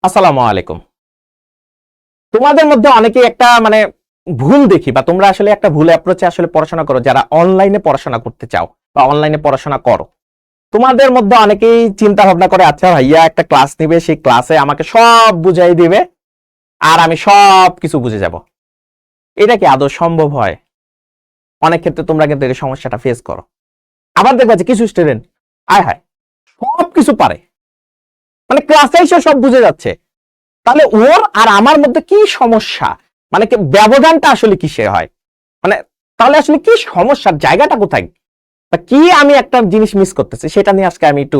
আসসালামু আলাইকুম। তোমাদের মধ্যে অনেকেই একটা ভুল দেখি বা তোমরা আসলে একটা ভুল অ্যাপ্রোচে আসলে পড়াশোনা করো যারা অনলাইনে পড়াশোনা করতে চাও বা অনলাইনে পড়াশোনা করো। তোমাদের মধ্যে অনেকেই চিন্তা ভাবনা করে আচ্ছা ভাইয়া একটা ক্লাস নিবে, সেই ক্লাসে আমাকে সব বুঝাই দিবে আর আমি সব কিছু বুঝে যাব। এটা কি আদৌ সম্ভব হয়? অনেক ক্ষেত্রে তোমরা কিন্তু এই সমস্যাটা ফেস করো। আবার দেখবা যে কিছু স্টুডেন্ট আয় হায় সব কিছু পারে, ক্লাসে এসে সব বুঝে যাচ্ছে। তাহলে ওর আর আমার মধ্যে কি সমস্যা? ব্যবধানটা আসলে কিসে হয়? মানে তাহলে আসলে কি সমস্যার জায়গাটা কোথায়, বা কি আমি একটা জিনিস মিস করতেছি সেটা নিয়ে আজকে আমি একটু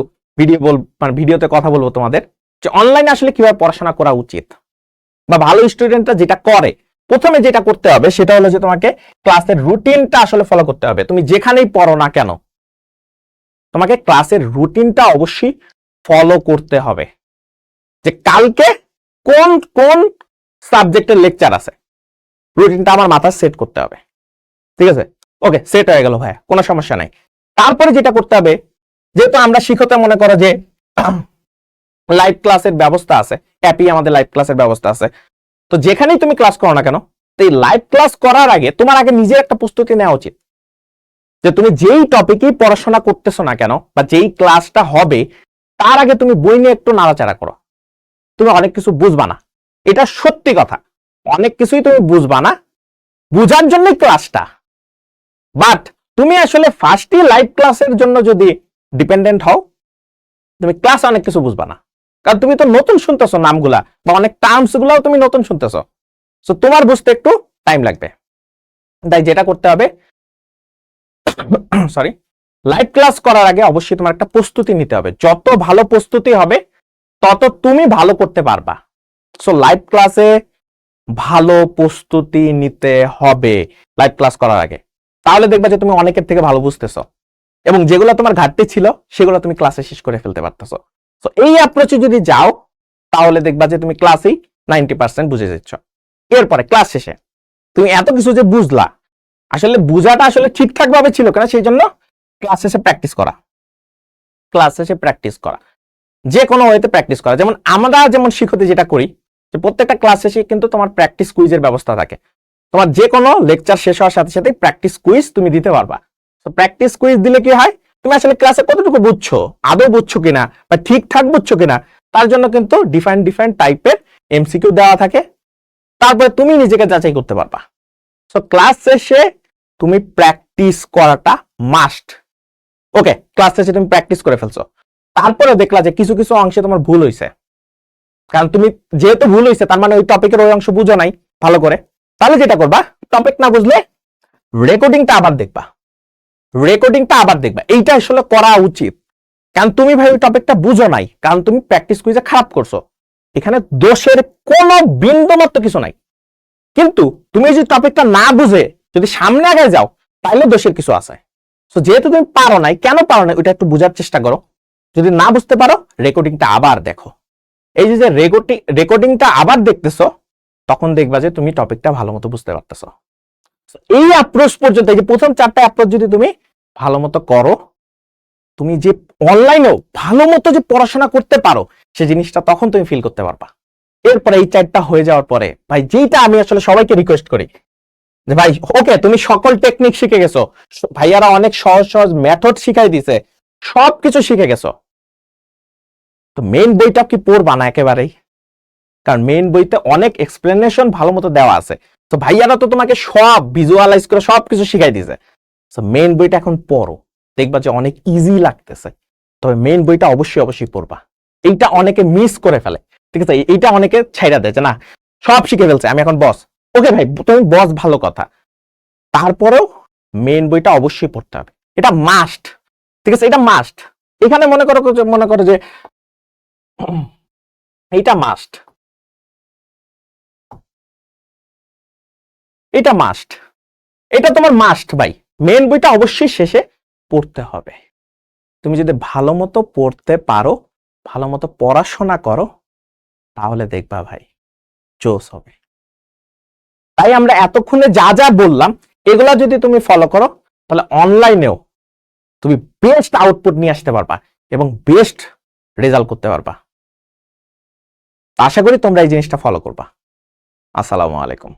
ভিডিওতে কথা বলবো তোমাদের, যে অনলাইনে আসলে কিভাবে পড়াশোনা করা উচিত বা ভালো স্টুডেন্টরা যেটা করে। প্রথমে যেটা করতে হবে সেটা হলো যে তোমাকে ক্লাসের রুটিনটা আসলে ফলো করতে হবে। তুমি যেখানেই পড়ো না কেন তোমাকে ক্লাসের রুটিনটা অবশ্যই ফলো করতে হবে, যে কালকে কোন কোন সাবজেক্টের লেকচার আছে রুটিনটা আমার মাথায় সেট করতে হবে। ঠিক আছে, ওকে, সেট হয়ে গেল ভাইয়া, কোনো সমস্যা নাই। তারপরে যেটা করতে হবে, যেহেতু আমরা শিক্ষকতা মনে করো যে লাইভ ক্লাসের ব্যবস্থা আছে, অ্যাপই আমাদের লাইভ ক্লাসের ব্যবস্থা আছে, তো যেখানেই তুমি ক্লাস করো না কেন তো এই লাইভ ক্লাস করার আগে তোমার আগে নিজের একটা প্রস্তুতি নেওয়া উচিত, যে তুমি যেই টপিকই পড়াশোনা করতেছো না কেন বা যেই ক্লাসটা হবে তার আগে তুমি বই নিয়ে একটু নাড়াচাড়া করো। তুমি অনেক কিছু বুঝবা না, এটা সত্যি কথা, অনেক কিছুই তুমি বুঝবা না, বুঝার জন্যই ক্লাসটা। বাট তুমি আসলে ফার্স্টই লাইভ ক্লাসের জন্য যদি ডিপেন্ডেন্ট হও তুমি ক্লাস অনেক কিছু বুঝবা না, কারণ তুমি তো নতুন শুনতেছো নামগুলা বা অনেক টার্মস গুলাও তুমি নতুন শুনতেছো, সো তোমার বুঝতে একটু টাইম লাগবে। তাই যেটা করতে হবে, সরি, লাইভ ক্লাস করার আগে অবশ্যই তোমার একটা প্রস্তুতি নিতে হবে। যত ভালো প্রস্তুতি হবে তত তুমি ভালো করতে পারবা। সো লাইভ ক্লাসে ভালো প্রস্তুতি নিতে হবে লাইভ ক্লাস করার আগে, তাহলে দেখবা যে তুমি অনেকের থেকে ভালো বুঝতেছো এবং যেগুলো তোমার ঘাটতি ছিল সেগুলো তুমি ক্লাসে শেষ করে ফেলতে পারতেছো। তো এই অ্যাপ্রোচে যদি যাও তাহলে দেখবা যে তুমি ক্লাসেই 90% বুঝে যাচ্ছ। এরপরে ক্লাস শেষে তুমি এত কিছু যে বুঝলা, আসলে বুঝাটা আসলে ঠিকঠাক ভাবে ছিল কিনা সেই জন্য ক্লাস শেষে প্র্যাকটিস করা, ক্লাস শেষে প্র্যাকটিস করা, যে কোনো ওয়েতে প্র্যাকটিস করা। যেমন আমরা যেমন শিক্ষতে যেটা করি যে প্রত্যেকটা ক্লাস শেষে কিন্তু তোমার প্র্যাকটিস কুইজের ব্যবস্থা থাকে। তোমার যে কোনো লেকচার শেষ হওয়ার সাথে সাথে প্র্যাকটিস কুইজ তুমি দিতে পারবা। তো প্র্যাকটিস কুইজ দিলে কি হয়, তুমি আসলে ক্লাসে কতটুকু বুঝছো, আদৌ বুঝছো কিনা বা ঠিকঠাক বুঝছো কিনা, তার জন্য কিন্তু ডিফারেন্ট ডিফারেন্ট টাইপের এমসিকিউ দেওয়া থাকে, তারপরে তুমি নিজেকে যাচাই করতে পারবা। সো ক্লাস শেষে তুমি প্র্যাকটিস করাটা মাস্ট। ওকে, ক্লাস শেষে তুমি প্র্যাকটিস করে ফেলছো, তারপরে দেখলা যে কিছু কিছু অংশে তোমার ভুল হয়েছে, কারণ তুমি যেহেতু ভুল হয়েছে তার মানে ওই টপিকের ওই অংশ বুঝো নাই ভালো করে। তাহলে যেটা করবা, টপিক না বুঝলে রেকর্ডিংটা আবার দেখবা, রেকর্ডিংটা আবার দেখবা, এইটা আসলে করা উচিত। কারণ তুমি ভাই ওই টপিকটা বুঝো নাই, কারণ তুমি প্র্যাকটিস কুইজে খারাপ করছো, এখানে দোষের কোনো বিন্দু মাত্র কিছু নাই। কিন্তু তুমি যদি টপিকটা না বুঝে যদি সামনে আগে যাও তাহলে দোষের কিছু আছে। তো যেহেতু তুমি পারো নাই, কেন পারো না ওইটা একটু বোঝার চেষ্টা করো। যদি না বুঝতে পারো রেকর্ডিংটা আবার দেখো। এই যে রেকর্ডিংটা আবার দেখতেছো তখন দেখবা যে তুমি টপিকটা ভালো মতো বুঝতে পারতেছো। এই অ্যাপ্রোচ পর্যন্ত, এই যে প্রথম 4টা অ্যাপ্রোচ যদি তুমি ভালো মতো করো, তুমি যে অনলাইনেও ভালো মতো যে পড়াশোনা করতে পারো সে জিনিসটা তখন তুমি ফিল করতে পারবা। এরপরে এই 4টা হয়ে যাওয়ার পরে ভাই, যেটা আমি আসলে সবাইকে রিকোয়েস্ট করি যে ভাই ওকে তুমি সকল টেকনিক শিখে গেছো, ভাইয়ারা অনেক সহজ সহজ মেথড শিখাই দিছে, সবকিছু শিখে গেছো, তো মেইন বইটা কি পড়বা না একেবারেই? কারণ মেইন বইতে অনেক এক্সপ্লেনেশন ভালো মতো দেওয়া আছে, তো ভাইয়ারা তো তোমাকে সব ভিজুয়ালাইজ করে সবকিছু শিখাই দিছে। তো মেইন বইটা এখন পড়ো, দেখবা যে অনেক ইজি লাগতেছে। তবে মেইন বইটা অবশ্যই অবশ্যই পড়বা, এইটা অনেকে মিস করে ফেলে। ঠিক আছে, এইটা অনেকে ছাইড়া দেয় যে না সব শিখে ফেলছে আমি এখন বস। ওকে ভাই, তুমি বস ভালো কথা, তারপরেও মেইন বইটা অবশ্যই পড়তে হবে, এটা মাস্ট। ঠিক আছে, এটা মাস্ট। এখানে মনে করো যে এইটা মাস্ট, এটা মাস্ট, এটা তোমার মাস্ট ভাই। মেইন বইটা অবশ্যই শেষে পড়তে হবে। তুমি যদি ভালো মতো পড়তে পারো, ভালো মতো পড়াশোনা করো, তাহলে দেখবা ভাই জোস হবে। তাই আমরা এতক্ষণে যা যা বললাম এগুলা যদি তুমি ফলো করো তাহলে অনলাইনেও তুমি বেস্ট আউটপুট নিয়ে আসতে পারবা এবং বেস্ট রেজাল্ট করতে পারবা। আশা করি তোমরা এই জিনিসটা ফলো করবা। আসসালামু আলাইকুম।